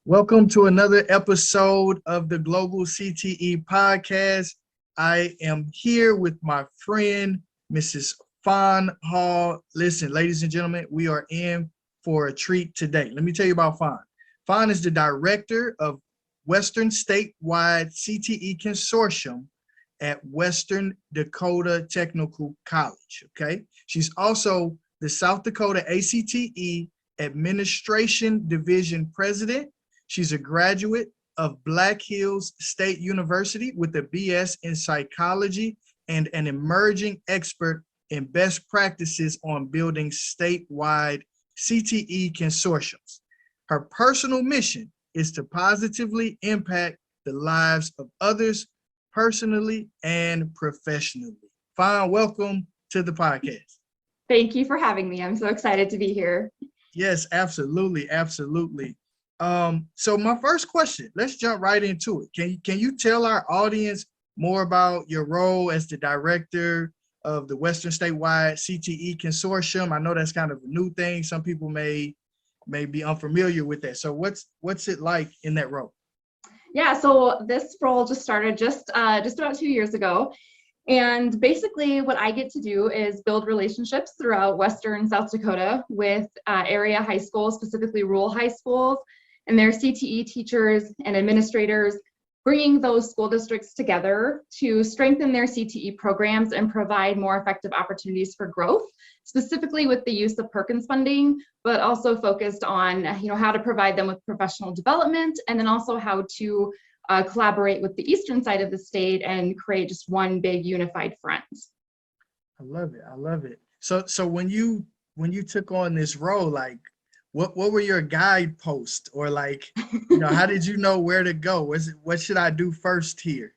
Welcome to another episode of the Global CTE Podcast. I am here with my friend, Mrs. Fawn Hall. Listen, ladies and gentlemen, we are in for a treat today. Let me tell you about Fawn. Fawn is the director of Western Statewide CTE Consortium at Western Dakota Technical College, okay? She's also the South Dakota ACTE Administration Division President. She's a graduate of Black Hills State University with a BS in psychology and an emerging expert in best practices on building statewide CTE consortiums. Her personal mission is to positively impact the lives of others personally and professionally. Fawn, welcome to the podcast. Thank you for having me. I'm so excited to be here. Yes, absolutely, absolutely. So my first question, let's jump right into it. Can you tell our audience more about your role as the director of the Western Statewide CTE Consortium? I know that's kind of a new thing. Some people may be unfamiliar with that. So what's it like in that role? Yeah, so this role just started just about 2 years ago. And basically what I get to do is build relationships throughout Western South Dakota with area high schools, specifically rural high schools, and their CTE teachers and administrators, bringing those school districts together to strengthen their CTE programs and provide more effective opportunities for growth, specifically with the use of Perkins funding, but also focused on how to provide them with professional development, and then also how to collaborate with the eastern side of the state and create just one big unified front. I love it. I love it. So when you took on this role, like what were your guideposts, or how did you know where to go? What should I do first here?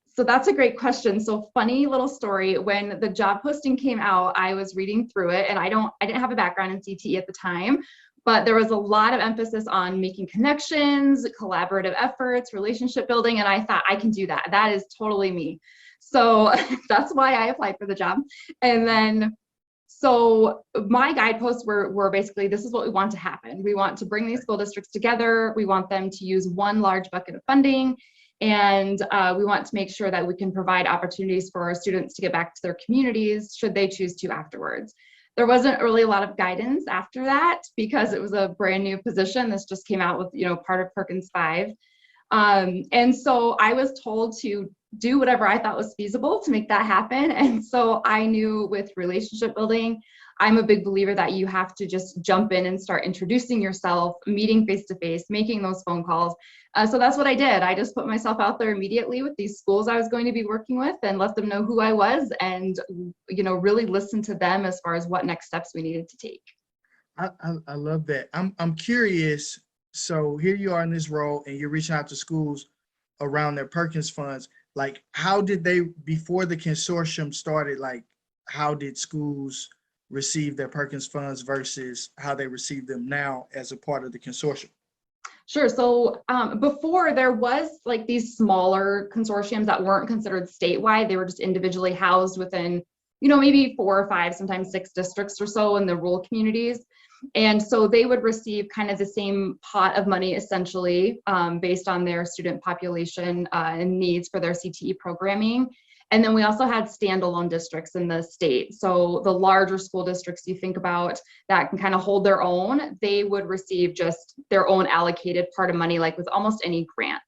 So that's a great question. So funny little story, when the job posting came out, I was reading through it, and I didn't have a background in CTE at the time, but there was a lot of emphasis on making connections, collaborative efforts, relationship building, and I thought, I can do that. That is totally me. So that's why I applied for the job. And then, so my guideposts were basically, this is what we want to happen. We want to bring these school districts together. We want them to use one large bucket of funding. And we want to make sure that we can provide opportunities for our students to get back to their communities should they choose to afterwards. There wasn't really a lot of guidance after that because it was a brand new position. This just came out with, part of Perkins 5. And so I was told to do whatever I thought was feasible to make that happen. And so I knew with relationship building, I'm a big believer that you have to just jump in and start introducing yourself, meeting face-to-face, making those phone calls. So that's what I did. I just put myself out there immediately with these schools I was going to be working with and let them know who I was, and really listen to them as far as what next steps we needed to take. I love that. I'm curious. So here you are in this role, and you're reaching out to schools around their Perkins funds. Like, how did they, before the consortium started, how did schools receive their Perkins funds versus how they receive them now as a part of the consortium? Sure. So before, there was these smaller consortiums that weren't considered statewide. They were just individually housed within, maybe 4 or 5, sometimes 6 districts or so in the rural communities. And so they would receive kind of the same pot of money, essentially, based on their student population and needs for their CTE programming. And then we also had standalone districts in the state. So the larger school districts you think about that can kind of hold their own, they would receive just their own allocated part of money, like with almost any grant.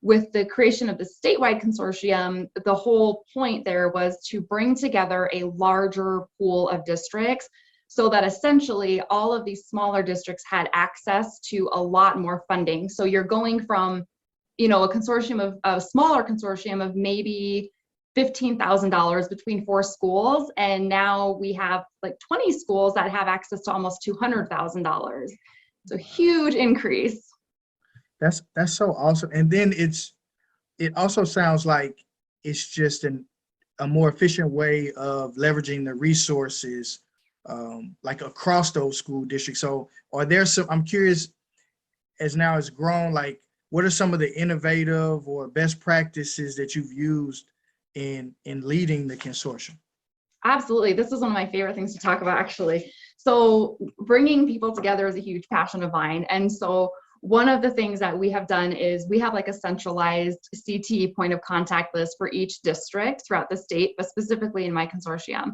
With the creation of the statewide consortium, the whole point there was to bring together a larger pool of districts so that essentially all of these smaller districts had access to a lot more funding. So you're going from, a smaller consortium of maybe $15,000 between 4 schools, and now we have 20 schools that have access to almost $200,000. It's a huge increase. That's so awesome. And then it also sounds like it's just a more efficient way of leveraging the resources across those school districts. So are there some, I'm curious, as now it's grown, what are some of the innovative or best practices that you've used in leading the consortium? Absolutely. This is one of my favorite things to talk about, actually. So bringing people together is a huge passion of mine. And so one of the things that we have done is we have like a centralized CTE point of contact list for each district throughout the state, but specifically in my consortium.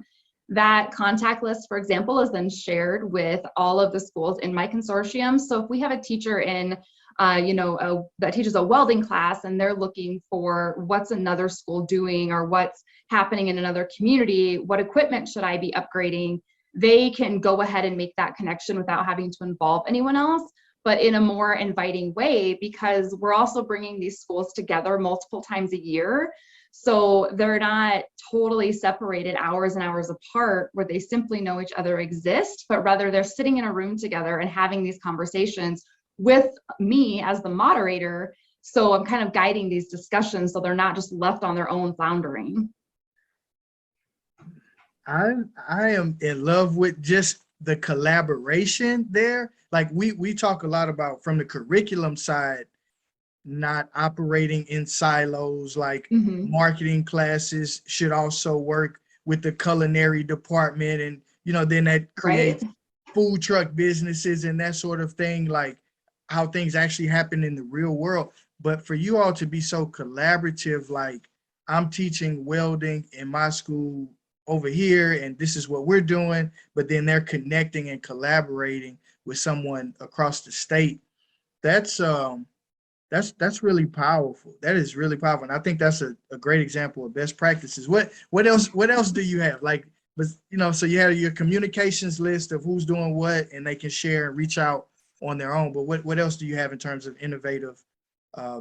That contact list, for example, is then shared with all of the schools in my consortium. So if we have a teacher in, that teaches a welding class and they're looking for what's another school doing or what's happening in another community, what equipment should I be upgrading, they can go ahead and make that connection without having to involve anyone else, but in a more inviting way, because we're also bringing these schools together multiple times a year. So they're not totally separated hours and hours apart where they simply know each other exist, but rather they're sitting in a room together and having these conversations with me as the moderator. So I'm kind of guiding these discussions so they're not just left on their own floundering. I am in love with just the collaboration there. Like we talk a lot about from the curriculum side, not operating in silos, like marketing classes should also work with the culinary department. And, then that creates food truck businesses and that sort of thing, like how things actually happen in the real world. But for you all to be so collaborative, like I'm teaching welding in my school over here, and this is what we're doing, but then they're connecting and collaborating with someone across the state. That's really powerful. That is really powerful. And I think that's a great example of best practices. What else do you have? Like, but so you have your communications list of who's doing what and they can share and reach out on their own. But what else do you have in terms of innovative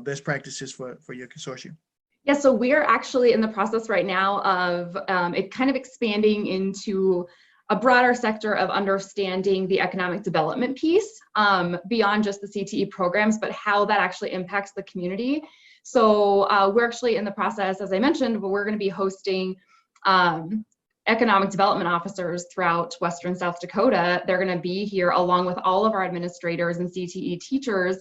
best practices for your consortium? Yeah, so we are actually in the process right now of it kind of expanding into a broader sector of understanding the economic development piece beyond just the CTE programs, but how that actually impacts the community. So we're actually in the process, as I mentioned, but we're going to be hosting economic development officers throughout Western South Dakota. They're going to be here along with all of our administrators and CTE teachers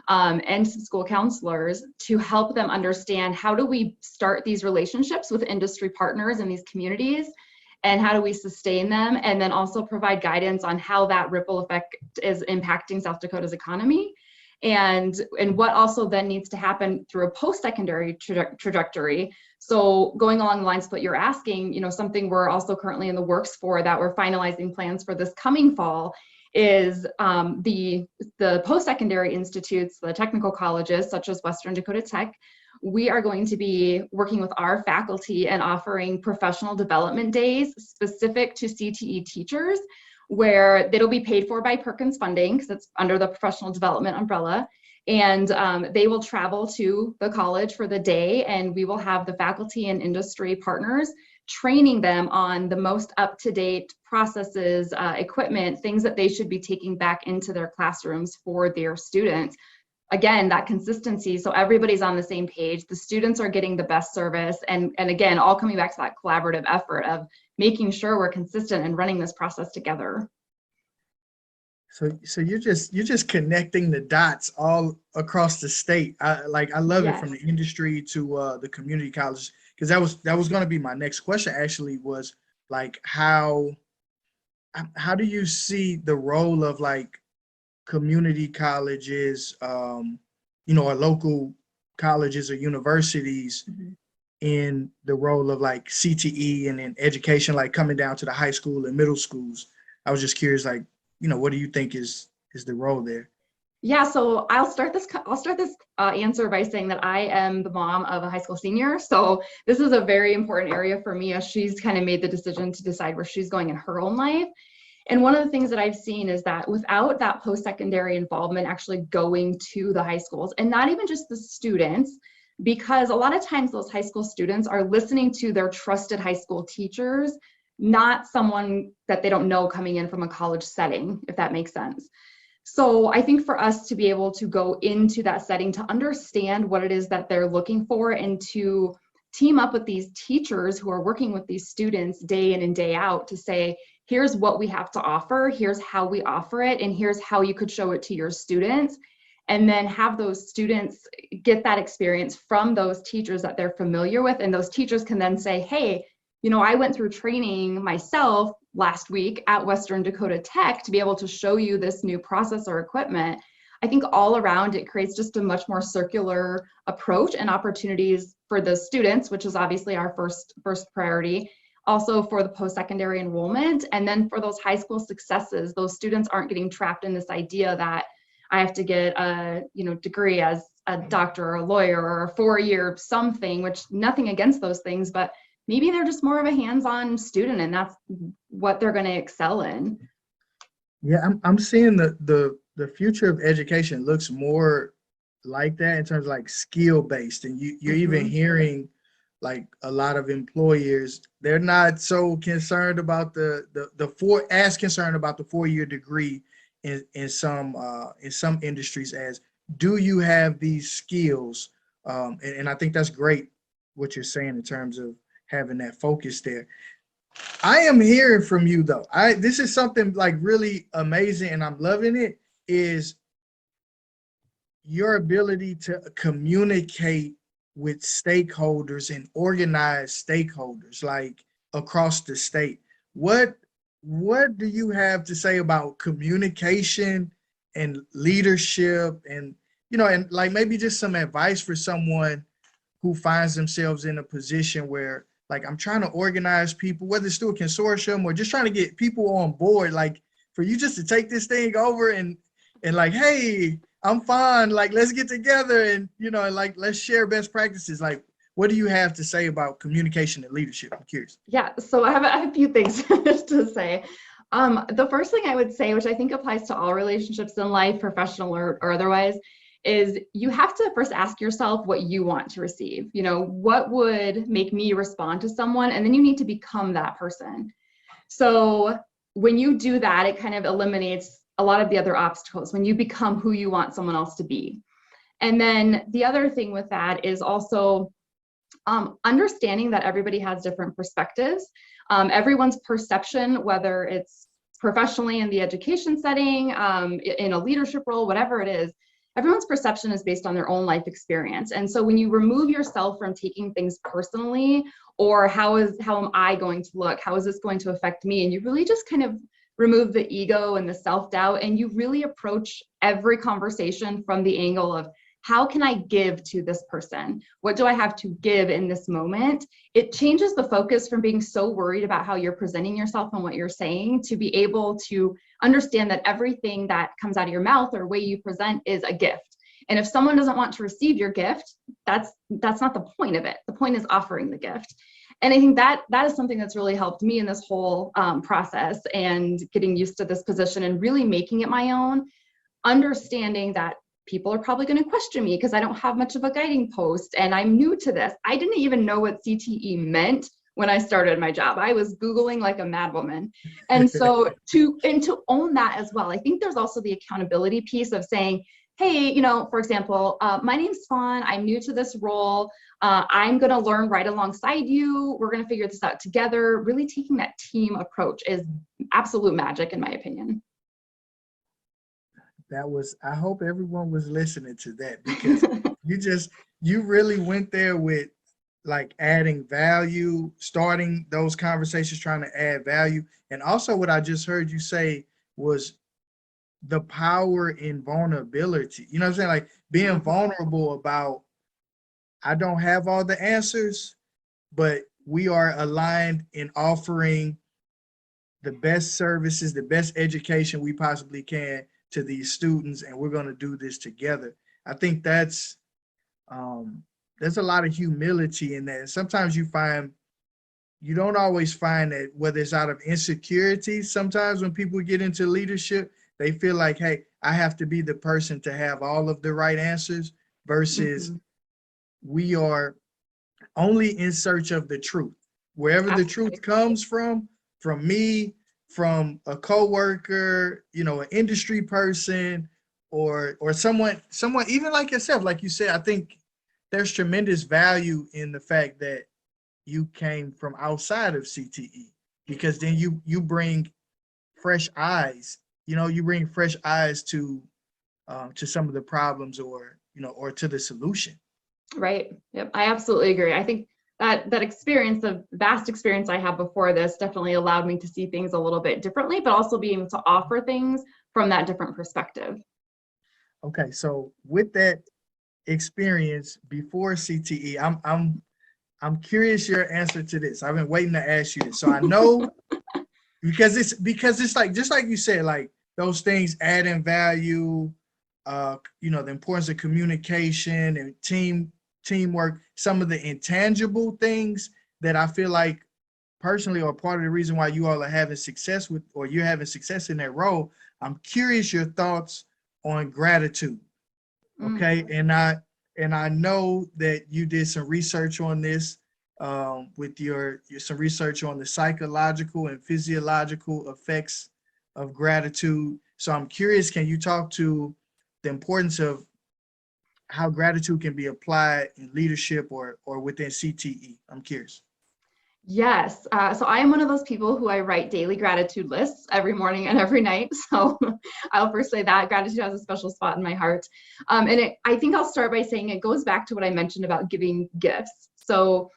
and some school counselors to help them understand how do we start these relationships with industry partners in these communities, and how do we sustain them, and then also provide guidance on how that ripple effect is impacting South Dakota's economy, and what also then needs to happen through a post-secondary trajectory. So going along the lines of what you're asking, something we're also currently in the works for that we're finalizing plans for this coming fall is the post-secondary institutes, the technical colleges such as Western Dakota Tech. We are going to be working with our faculty and offering professional development days specific to CTE teachers, where it'll be paid for by Perkins funding because it's under the professional development umbrella. And they will travel to the college for the day, and we will have the faculty and industry partners training them on the most up-to-date processes, equipment, things that they should be taking back into their classrooms for their students. Again, that consistency, so everybody's on the same page, the students are getting the best service, and again, all coming back to that collaborative effort of making sure we're consistent and running this process together. So you're just connecting the dots all across the state. I love it, from the industry to the community colleges, because that was going to be my next question. Actually, was like how do you see the role of like community colleges, or local colleges or universities in the role of like CTE and in education, like coming down to the high school and middle schools? I was just curious, like, what do you think is the role there? Yeah, so I'll start this answer by saying that I am the mom of a high school senior. So this is a very important area for me as she's kind of made the decision to decide where she's going in her own life. And one of the things that I've seen is that without that post-secondary involvement actually going to the high schools, and not even just the students, because a lot of times those high school students are listening to their trusted high school teachers, not someone that they don't know coming in from a college setting, if that makes sense. So I think for us to be able to go into that setting, to understand what it is that they're looking for, and to team up with these teachers who are working with these students day in and day out to say, here's what we have to offer, here's how we offer it, and here's how you could show it to your students. And then have those students get that experience from those teachers that they're familiar with. And those teachers can then say, hey, I went through training myself last week at Western Dakota Tech to be able to show you this new process or equipment. I think all around it creates just a much more circular approach and opportunities for the students, which is obviously our first priority, also for the post-secondary enrollment, and then for those high school successes. Those students aren't getting trapped in this idea that I have to get a degree as a doctor or a lawyer or a 4-year something, which nothing against those things, but maybe they're just more of a hands-on student and that's what they're going to excel in. Yeah, I'm seeing the future of education looks more like that in terms of like skill-based, and you're even hearing like a lot of employers, they're not so concerned about as concerned about the 4-year degree in some industries as, do you have these skills? And I think that's great what you're saying in terms of having that focus there. I am hearing from you though. This is something like really amazing, and I'm loving it, is your ability to communicate with stakeholders and organize stakeholders like across the state. What do you have to say about communication and leadership, and and like maybe just some advice for someone who finds themselves in a position where, like, I'm trying to organize people, whether it's through a consortium or just trying to get people on board, like for you just to take this thing over and like, hey, I'm fine, like let's get together and like let's share best practices. Like, what do you have to say about communication and leadership? I'm curious. Yeah, so I have a few things to say. The first thing I would say, which I think applies to all relationships in life, professional or otherwise, is you have to first ask yourself what you want to receive. What would make me respond to someone? And then you need to become that person. So when you do that, it kind of eliminates a lot of the other obstacles when you become who you want someone else to be. And then the other thing with that is also understanding that everybody has different perspectives. Everyone's perception, whether it's professionally in the education setting, in a leadership role, whatever it is, everyone's perception is based on their own life experience. And so when you remove yourself from taking things personally, or how am I going to look? How is this going to affect me? And you really just kind of remove the ego and the self-doubt, and you really approach every conversation from the angle of, how can I give to this person? What do I have to give in this moment? It changes the focus from being so worried about how you're presenting yourself and what you're saying to be able to understand that everything that comes out of your mouth or way you present is a gift. And if someone doesn't want to receive your gift, that's not the point of it. The point is offering the gift. And I think that is something that's really helped me in this whole process and getting used to this position and really making it my own, understanding that people are probably going to question me because I don't have much of a guiding post and I'm new to this. I didn't even know what CTE meant when I started my job. I was Googling like a madwoman. And so to own that as well, I think there's also the accountability piece of saying, hey, for example, my name's Fawn, I'm new to this role. I'm going to learn right alongside you. We're going to figure this out together. Really taking that team approach is absolute magic, in my opinion. I hope everyone was listening to that, because you really went there with like adding value, starting those conversations, trying to add value. And also what I just heard you say was the power in vulnerability. You know what I'm saying? Like being vulnerable about, I don't have all the answers, but we are aligned in offering the best services, the best education we possibly can to these students, and we're going to do this together. I think there's a lot of humility in that. And sometimes you don't always find that, whether it's out of insecurity. Sometimes when people get into leadership, they feel like, hey, I have to be the person to have all of the right answers, versus we are only in search of the truth. Wherever the truth comes from me, from a coworker, an industry person, or someone even like yourself, like you said, I think there's tremendous value in the fact that you came from outside of CTE, because then you bring fresh eyes. You bring fresh eyes to some of the problems, or to the solution. Right. Yep. I absolutely agree. I think that experience, the vast experience I had before this, definitely allowed me to see things a little bit differently, but also being able to offer things from that different perspective. Okay, so with that experience before CTE, I'm curious your answer to this. I've been waiting to ask you this. So I know because it's like just like you said, like those things add in value, the importance of communication and teamwork, some of the intangible things that I feel like personally are part of the reason why you all are having success with, or you're having success in that role. I'm curious your thoughts on gratitude. Okay. And I know that you did some research on this, with your some research on the psychological and physiological effects of gratitude. So I'm curious, can you talk to the importance of how gratitude can be applied in leadership or within CTE? I'm curious. Yes. So I am one of those people who I write daily gratitude lists every morning and every night. So I'll first say that gratitude has a special spot in my heart. I think I'll start by saying it goes back to what I mentioned about giving gifts. So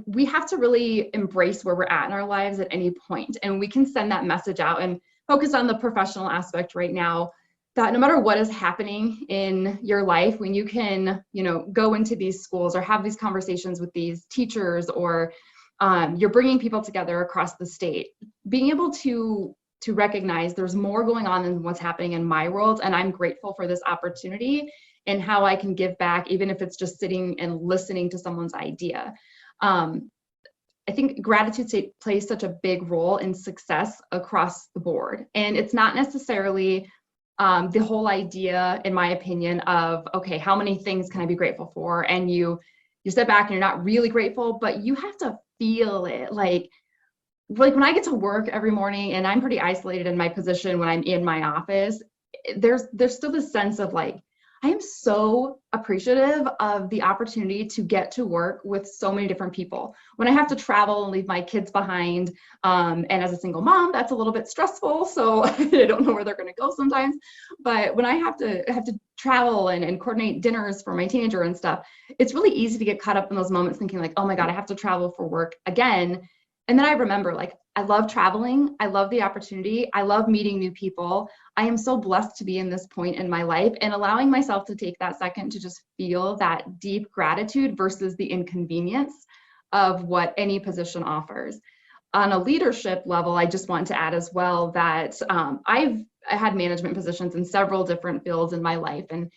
we have to really embrace where we're at in our lives at any point, and we can send that message out and focus on the professional aspect right now, that no matter what is happening in your life, when you can, go into these schools or have these conversations with these teachers, or you're bringing people together across the state, being able to recognize there's more going on than what's happening in my world. And I'm grateful for this opportunity and how I can give back, even if it's just sitting and listening to someone's idea. I think gratitude plays such a big role in success across the board. And it's not necessarily the whole idea, in my opinion, of, okay, how many things can I be grateful for? And you sit back and you're not really grateful, but you have to feel it. Like when I get to work every morning, and I'm pretty isolated in my position when I'm in my office, there's still this sense of like, I am so appreciative of the opportunity to get to work with so many different people. When I have to travel and leave my kids behind, and as a single mom, that's a little bit stressful. So I don't know where they're going to go sometimes. But when I have to travel and coordinate dinners for my teenager and stuff, it's really easy to get caught up in those moments thinking like, oh my God, I have to travel for work again. And then I remember, like, I love traveling. I love the opportunity. I love meeting new people. I am so blessed to be in this point in my life, and allowing myself to take that second to just feel that deep gratitude versus the inconvenience of what any position offers. On a leadership level, I just want to add as well that I've had management positions in several different fields in my life, and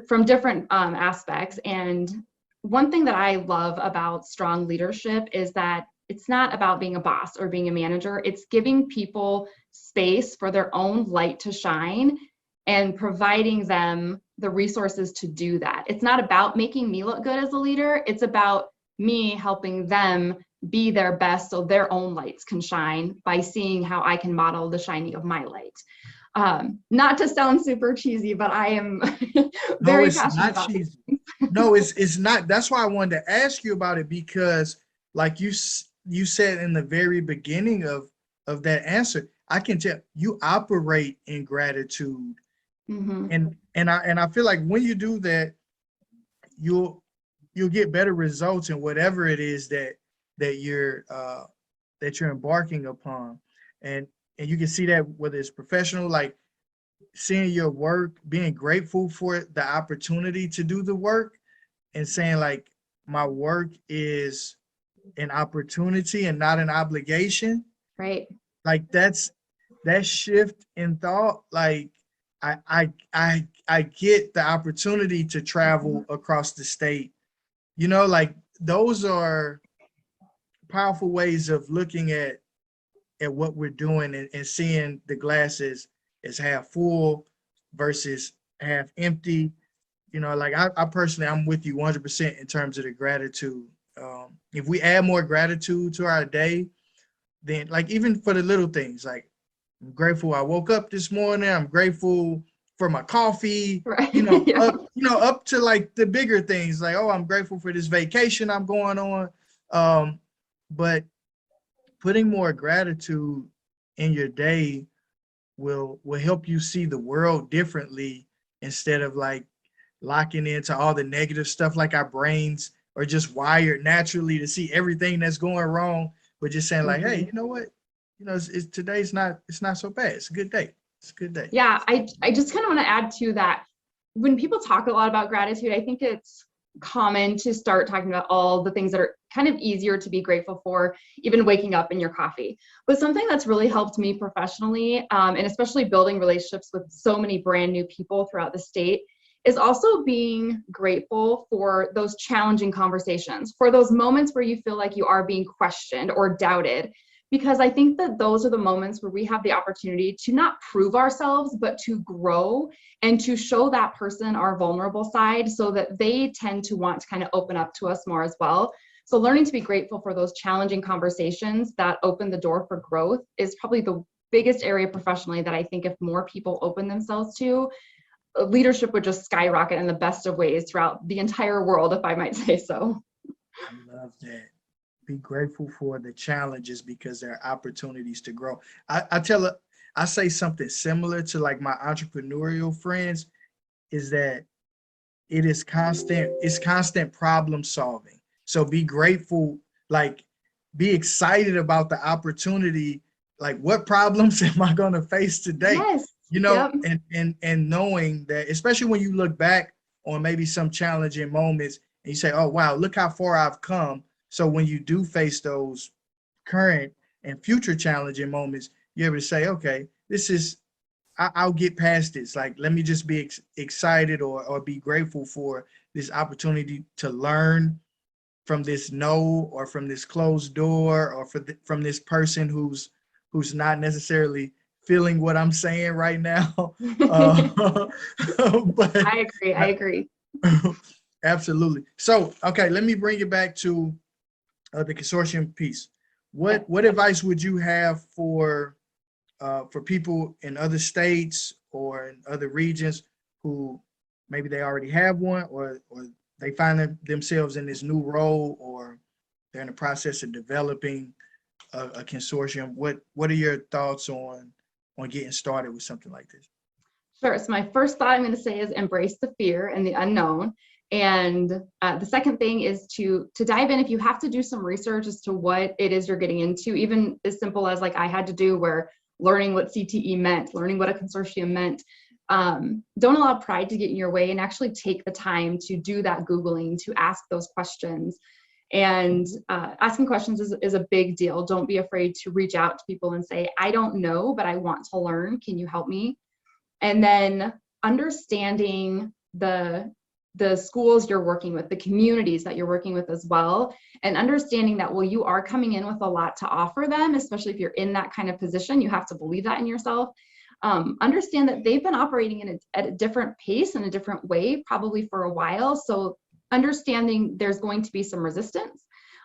from different aspects. And one thing that I love about strong leadership is that it's not about being a boss or being a manager. It's giving people space for their own light to shine and providing them the resources to do that. It's not about making me look good as a leader. It's about me helping them be their best so their own lights can shine by seeing how I can model the shining of my light. Not to sound super cheesy, but I am very passionate about cheesy. No, it's not. That's why I wanted to ask you about it, because like you said in the very beginning of that answer, I can tell you operate in gratitude. Mm-hmm. And I feel like when you do that, you'll get better results in whatever it is that you're embarking upon. And you can see that whether it's professional, like seeing your work, being grateful for the opportunity to do the work, and saying like, my work is an opportunity and not an obligation. Right. Like that shift in thought. Like I get the opportunity to travel across the state. Like those are powerful ways of looking at what we're doing, and seeing the glass as half full versus half empty. Like I personally, I'm with you 100% in terms of the gratitude. If we add more gratitude to our day, then like even for the little things, like I'm grateful I woke up this morning. I'm grateful for my coffee. Right. Yeah. Up to like the bigger things, like, oh, I'm grateful for this vacation I'm going on. But putting more gratitude in your day will help you see the world differently, instead of like locking into all the negative stuff. Like our brains are just wired naturally to see everything that's going wrong, but just saying like, hey, you know what? It's today's not so bad. It's a good day. It's good day. Yeah, I just kind of want to add to that. When people talk a lot about gratitude, I think it's common to start talking about all the things that are kind of easier to be grateful for, even waking up in your coffee. But something that's really helped me professionally, and especially building relationships with so many brand new people throughout the state, is also being grateful for those challenging conversations, for those moments where you feel like you are being questioned or doubted. Because I think that those are the moments where we have the opportunity to not prove ourselves, but to grow and to show that person our vulnerable side so that they tend to want to kind of open up to us more as well. So learning to be grateful for those challenging conversations that open the door for growth is probably the biggest area professionally that I think if more people open themselves to, leadership would just skyrocket in the best of ways throughout the entire world, if I might say so. I love that. Be grateful for the challenges because there are opportunities to grow. I say something similar to like my entrepreneurial friends is that it's constant problem solving. So be grateful, like be excited about the opportunity. Like what problems am I going to face today? Yes. You know, Yep. and knowing that, especially when you look back on maybe some challenging moments and you say, oh, wow, look how far I've come. So when you do face those current and future challenging moments, you're able to say, okay, I'll get past this. Like, let me just be excited or be grateful for this opportunity to learn from this no or from this closed door or from this person who's not necessarily feeling what I'm saying right now. But I agree. Absolutely. So, okay, let me bring it back to the consortium piece. What advice would you have for people in other states or in other regions who maybe they already have one or they find themselves in this new role or they're in the process of developing a consortium? What are your thoughts on getting started with something like this? Sure. So my first thought I'm going to say is embrace the fear and the unknown. And the second thing is to dive in. If you have to do some research as to what it is you're getting into, even as simple as like I had to do, where learning what CTE meant, learning what a consortium meant. Don't allow pride to get in your way and actually take the time to do that Googling, to ask those questions. And asking questions is a big deal. Don't be afraid to reach out to people and say, I don't know, but I want to learn. Can you help me? And then understanding the schools you're working with, the communities that you're working with as well, and understanding that, well, you are coming in with a lot to offer them, especially if you're in that kind of position. You have to believe that in yourself. Understand that they've been operating at a different pace and a different way, probably for a while. So understanding there's going to be some resistance,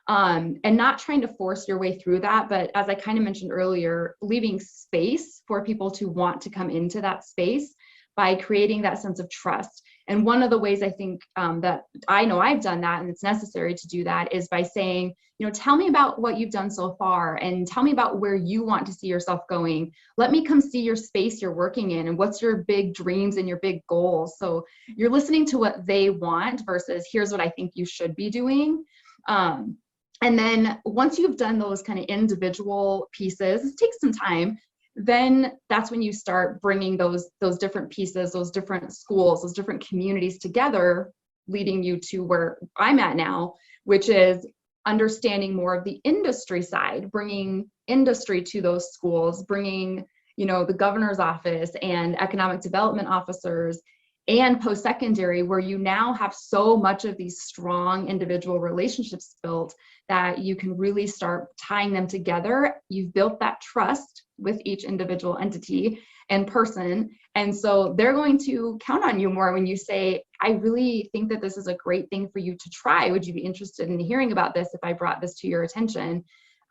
and not trying to force your way through that. But as I kind of mentioned earlier, leaving space for people to want to come into that space by creating that sense of trust. And one of the ways I think that I know I've done that, and it's necessary to do that, is by saying, tell me about what you've done so far and tell me about where you want to see yourself going. Let me come see your space you're working in and what's your big dreams and your big goals. So you're listening to what they want versus here's what I think you should be doing. And then once you've done those kind of individual pieces, it takes some time, then that's when you start bringing those different pieces, those different schools, those different communities together, leading you to where I'm at now, which is understanding more of the industry side, bringing industry to those schools, bringing, the governor's office and economic development officers and post-secondary, where you now have so much of these strong individual relationships built that you can really start tying them together. You've built that trust with each individual entity and person. And so they're going to count on you more when you say, I really think that this is a great thing for you to try. Would you be interested in hearing about this if I brought this to your attention?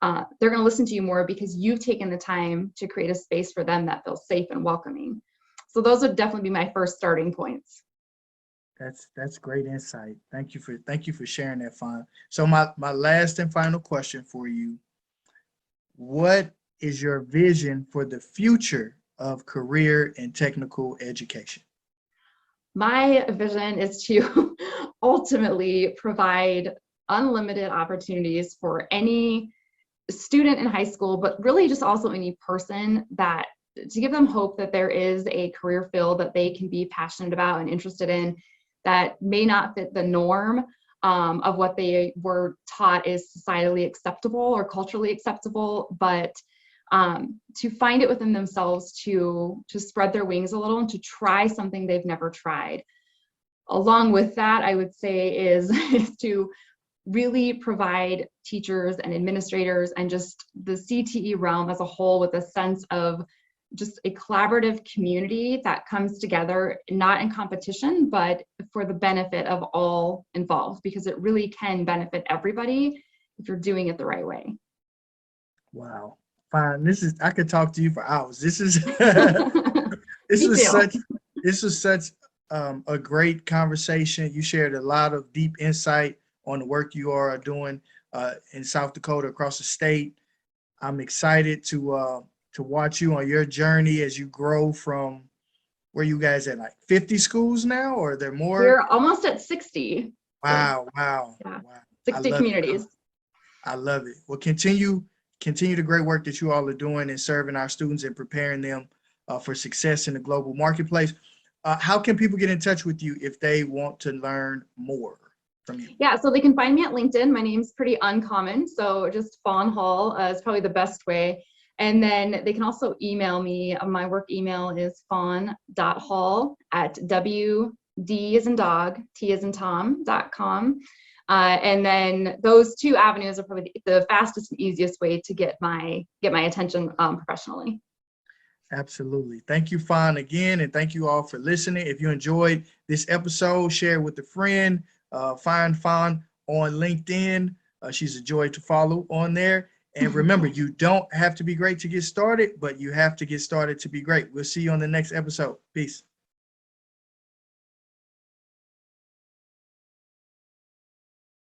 They're going to listen to you more because you've taken the time to create a space for them that feels safe and welcoming. So those would definitely be my first starting points. That's great insight. Thank you for sharing that, Fawn. So my last and final question for you: what is your vision for the future of career and technical education? My vision is to ultimately provide unlimited opportunities for any student in high school, but really just also any person that to give them hope that there is a career field that they can be passionate about and interested in that may not fit the norm of what they were taught is societally acceptable or culturally acceptable, but to find it within themselves to spread their wings a little and to try something they've never tried. Along with that, I would say is to really provide teachers and administrators and just the CTE realm as a whole with a sense of just a collaborative community that comes together, not in competition, but for the benefit of all involved, because it really can benefit everybody if you're doing it the right way. Wow. Fine. I could talk to you for hours. This was such a great conversation. You shared a lot of deep insight on the work you are doing in South Dakota, across the state. I'm excited to watch you on your journey as you grow from, where you guys at, like 50 schools now, or are there more? We're almost at 60. Wow. Yeah. Wow. 60 communities. I love it. Well, continue the great work that you all are doing in serving our students and preparing them for success in the global marketplace. How can people get in touch with you if they want to learn more from you? Yeah, so they can find me at LinkedIn. My name's pretty uncommon, so just Fawn Hall is probably the best way. And then they can also email me. My work email is fawn.hall@wd as in dog, t as in tom.com. And then those two avenues are probably the fastest and easiest way to get my attention professionally. Absolutely. Thank you, Fawn, again, and thank you all for listening. If you enjoyed this episode, share it with a friend. Find Fawn on LinkedIn. She's a joy to follow on there. And remember, you don't have to be great to get started, but you have to get started to be great. We'll see you on the next episode. Peace.